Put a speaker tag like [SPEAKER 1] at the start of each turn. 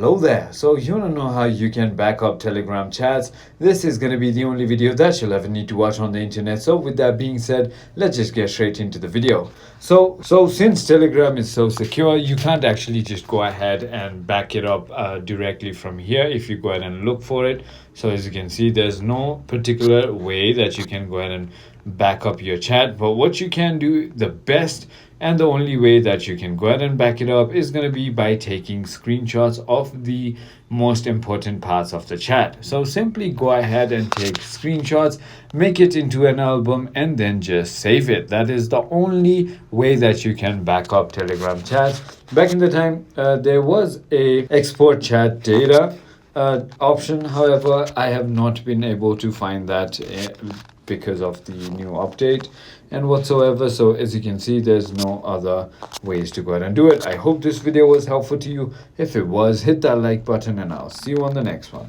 [SPEAKER 1] Hello there. So you want to know how you can back up Telegram chats? This is going to be the only video that you'll ever need to watch on the internet. So with that being said, let's just get straight into the video. So since Telegram is so secure, you can't actually just go ahead and back it up directly from here if you go ahead and look for it. So as you can see, there's no particular way that you can go ahead and back up your chat, but what you can do, the best and the only way that you can go ahead and back it up is going to be by taking screenshots of the most important parts of the chat. So simply go ahead and take screenshots, make it into an album, and then just save it. That is the only way that you can back up Telegram chats. Back in the time, there was a export chat data option. However, I have not been able to find that because of the new update and whatsoever. So as you can see, there's no other ways to go ahead and do it. I hope this video was helpful to you. If it was, hit that like button and I'll see you on the next one.